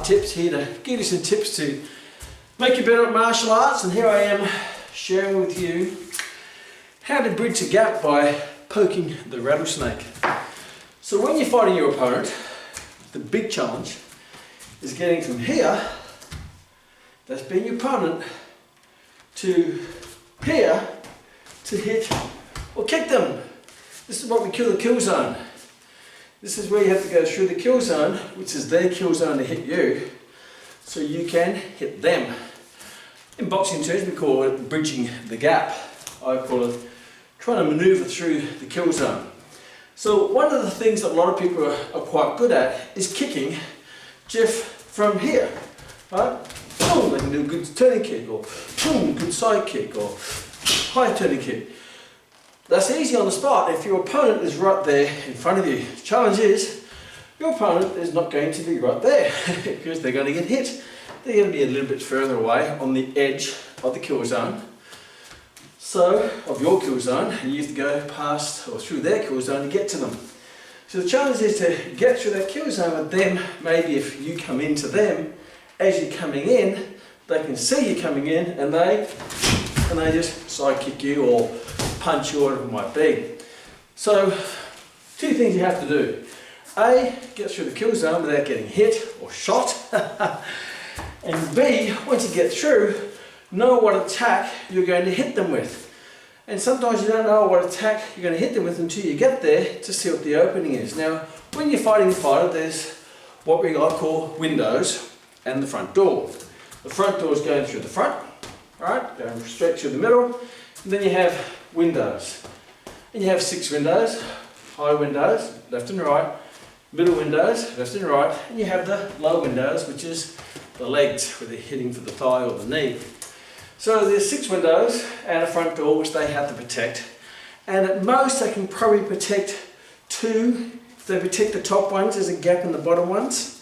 tips here to give you some tips to make you better at martial arts, and here I am sharing with you how to bridge a gap by poking the rattlesnake. So when you're fighting your opponent, the big challenge is getting from here, that's being your opponent, to here to hit or kick them. This is what we call the kill zone. This is where you have to go through the kill zone, which is their kill zone to hit you, so you can hit them. In boxing terms, we call it bridging the gap. I call it trying to maneuver through the kill zone. So one of the things that a lot of people are quite good at is kicking just from here, right? Boom, they can do a good turning kick, or boom, good side kick, or high turning kick. That's easy on the spot if your opponent is right there in front of you. The challenge is, your opponent is not going to be right there because they're going to get hit. They're going to be a little bit further away on the edge of the kill zone. So, of your kill zone, and you have to go past or through their kill zone to get to them. So the challenge is to get through that kill zone with them. Maybe if you come into them, as you're coming in, they can see you coming in and they just side kick you or punch you, whatever it might be. So, two things you have to do. A, get through the kill zone without getting hit or shot. And B, once you get through, know what attack you're going to hit them with. And sometimes you don't know what attack you're going to hit them with until you get there to see what the opening is. Now, when you're fighting a fighter, there's what we call windows and the front door. The front door is going through the front, right? Going straight through the middle. And then you have windows. And you have 6 windows, high windows, left and right, middle windows, left and right, and you have the low windows, which is the legs, where they're hitting for the thigh or the knee. So there's 6 windows and a front door which they have to protect. And at most they can probably protect 2. If they protect the top ones, there's a gap in the bottom ones.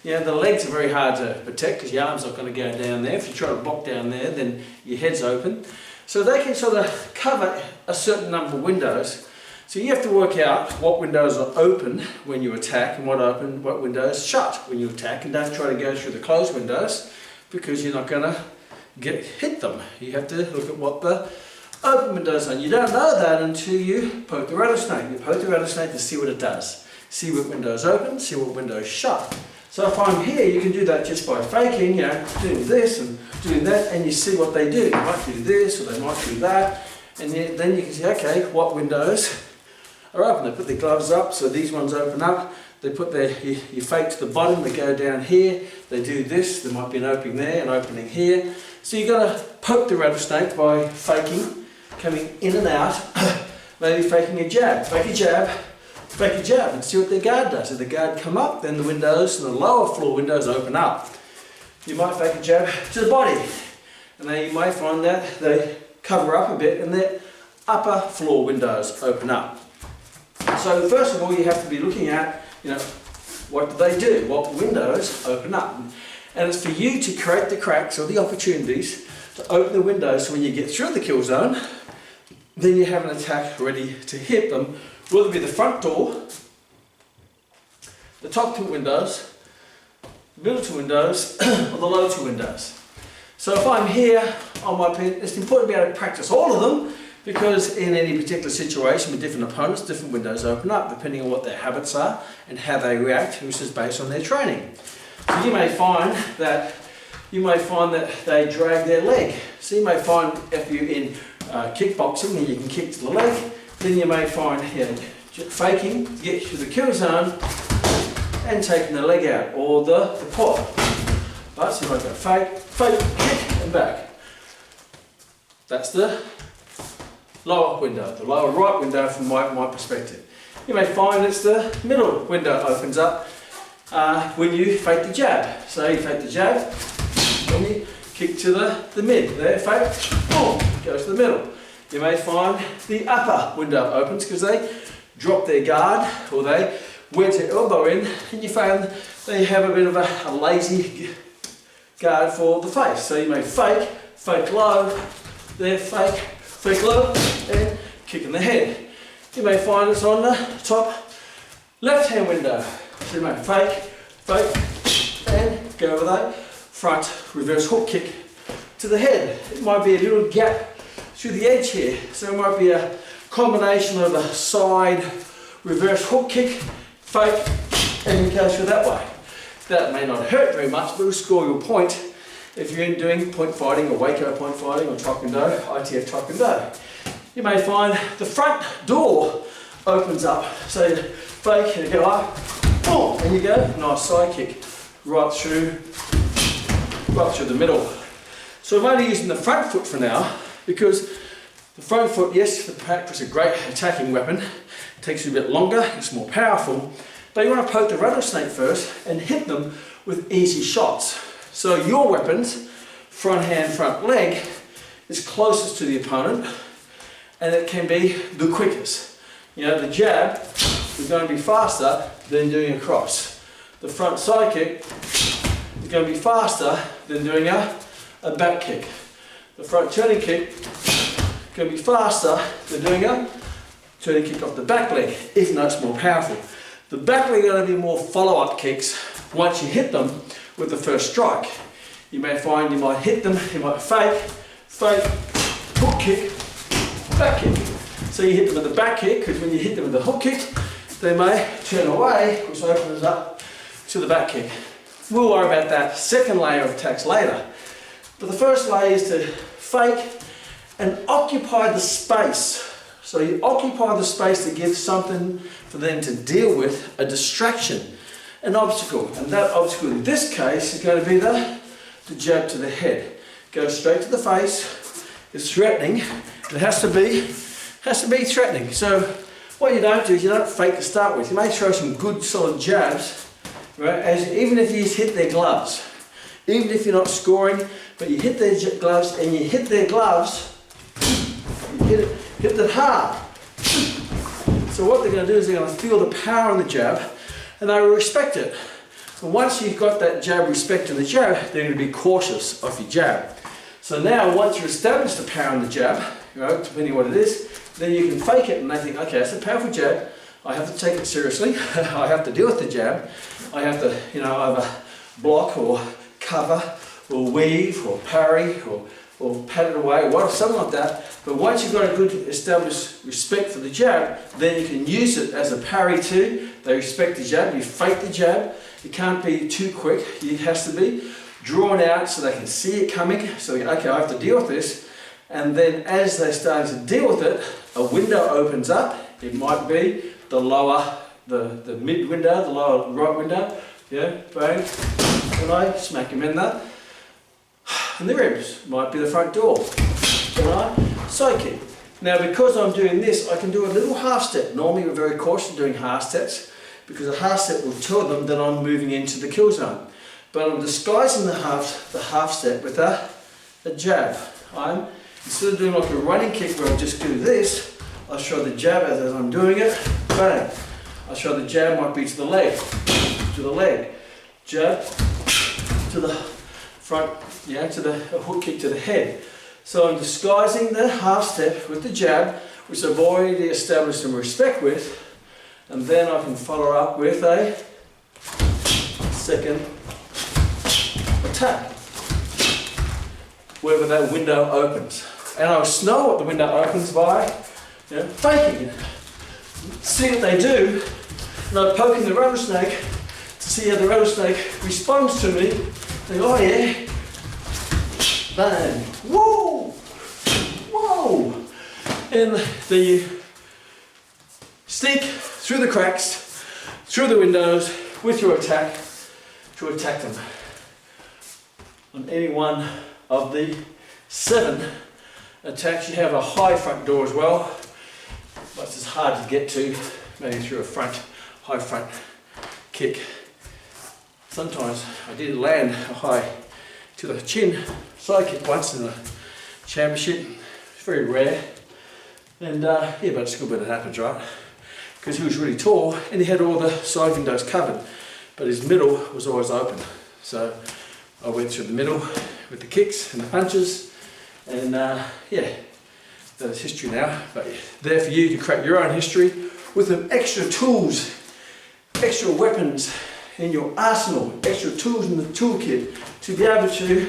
Yeah, the legs are very hard to protect because your arm's not going to go down there. If you try to block down there, then your head's open. So they can sort of cover a certain number of windows. So you have to work out what windows are open when you attack and what windows shut when you attack, and don't try to go through the closed windows because you're not going to hit them. You have to look at what the open windows are. You don't know that until you poke the rattlesnake. You poke the rattlesnake to see what it does. See what windows open, see what windows shut. So if I'm here, you can do that just by faking, doing this and doing that, and you see what they do. They might do this, or they might do that, and then you can see, okay, what windows are open. They put their gloves up, so these ones open up. They put you fake to the bottom, they go down here, they do this, there might be an opening there, an opening here. So you've got to poke the rattlesnake by faking, coming in and out, maybe faking a jab, fake a jab, fake a jab, and see what their guard does. If the guard come up, then the windows, and the lower floor windows open up. You might fake a jab to the body, and then you might find that they cover up a bit and their upper floor windows open up. So first of all, you have to be looking at, what do they do? What windows open up? And it's for you to create the cracks or the opportunities to open the windows, so when you get through the kill zone, then you have an attack ready to hit them, whether it be the front door, the top 2 windows, the middle 2 windows, or the low 2 windows. So if I'm here on my pin, it's important to be able to practice all of them, because in any particular situation with different opponents, different windows open up depending on what their habits are and how they react, which is based on their training. So you may find that they drag their leg. So you may find if you're in kickboxing and you can kick to the leg, then you may find faking to get to the kill zone and taking the leg out, or the quad. Right, so you might go fake, kick and back. That's the lower window, the lower right window from my perspective. You may find it's the middle window opens up when you fake the jab. So you fake the jab, and you kick to the mid. There, fake, boom, goes to the middle. You may find the upper window opens because they drop their guard, or they wedge their elbow in, and you find they have a bit of a lazy guard for the face. So you may fake low, there, fake low, and kick in the head. You may find it's on the top left hand window. So you may fake, and go with a front reverse hook kick to the head. It might be a little gap through the edge here, so it might be a combination of a side reverse hook kick, fake, and you go through that way. That may not hurt very much, but it'll score your point if you're doing point fighting or Waco point fighting or Taekwondo, ITF Taekwondo. You may find the front door opens up, so you fake and you go up, boom, and you go, nice side kick right through the middle. So I'm only using the front foot for now because the front foot, yes, for practice, is a great attacking weapon. It takes you a bit longer, it's more powerful, but you want to poke the rattlesnake first and hit them with easy shots. So your weapons, front hand, front leg, is closest to the opponent and it can be the quickest. You know, the jab is going to be faster than doing a cross. The front side kick is going to be faster than doing a back kick. The front turning kick is going to be faster than doing a turning kick off the back leg, even though it's more powerful. The back leg are going to be more follow-up kicks once you hit them with the first strike. You may find you might hit them, you might fake, hook kick, back kick. So you hit them with the back kick, because when you hit them with the hook kick, they may turn away, which opens up to the back kick. We'll worry about that second layer of attacks later. But the first layer is to fake and occupy the space. So you occupy the space to give something for them to deal with, a distraction, an obstacle. And that obstacle in this case is going to be the jab to the head. Go straight to the face, it's threatening, it has to be threatening. So what you don't do is you don't fake to start with. You may throw some good solid jabs, right? Even if you just hit their gloves, even if you're not scoring, but you hit their gloves and you hit their gloves, you hit it hard. So what they're going to do is they're going to feel the power in the jab and they will respect it. And once you've got that jab respect in the jab, they're going to be cautious of your jab. So now once you've established the power in the jab, depending on what it is, then you can fake it and they think, okay, it's a powerful jab, I have to take it seriously, I have to deal with the jab, I have to, either block or cover or weave or parry or pat it away or something like that. But once you've got a good established respect for the jab, then you can use it as a parry too. They respect the jab, you fake the jab, it can't be too quick, it has to be drawn out so they can see it coming. So, okay, I have to deal with this. And then as they're starting to deal with it, a window opens up. It might be the lower, the mid window, the lower right window. Yeah, bang, and I smack him in that. And the ribs might be the front door. And I side kick. Now because I'm doing this, I can do a little half step. Normally we're very cautious doing half steps because a half step will tell them that I'm moving into the kill zone. But I'm disguising the half step with a jab. Instead of doing like a running kick where I just do this, I'll show the jab as I'm doing it, bang. I'll show the jab might be to the leg, jab to the front, to the hook kick to the head. So I'm disguising the half step with the jab, which I've already established some respect with, and then I can follow up with a second attack, wherever that window opens. And I'll know what the window opens by faking it. See what they do, and I'm poking the rattlesnake to see how the rattlesnake responds to me. They go, oh yeah, bang, whoa, whoa. And then you sneak through the cracks, through the windows with your attack to attack them. On any one of the 7 attacks, you have a high front door as well, but it's hard to get to, maybe through a high front kick. Sometimes I did land a high to the chin side kick once in the championship. It's very rare, and but it's good when it happens, right? Because he was really tall and he had all the side windows covered, but his middle was always open. So I went through the middle with the kicks and the punches, and that is history now. But there for you to create your own history with some extra tools, extra weapons in your arsenal, extra tools in the toolkit to be able to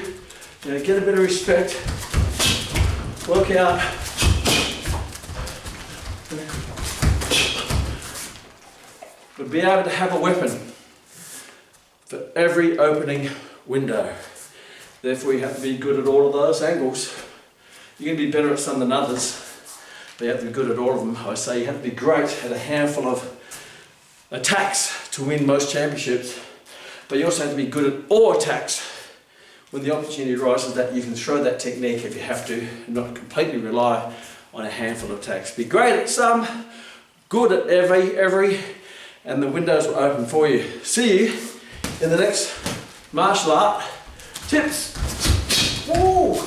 get a bit of respect, work out, but be able to have a weapon for every opening window. Therefore you have to be good at all of those angles. You're going to be better at some than others, but you have to be good at all of them. I say you have to be great at a handful of attacks to win most championships, but you also have to be good at all attacks when the opportunity arises that you can throw that technique if you have to, and not completely rely on a handful of attacks. Be great at some, good at every, and the windows will open for you. See you in the next martial art tips. Woo!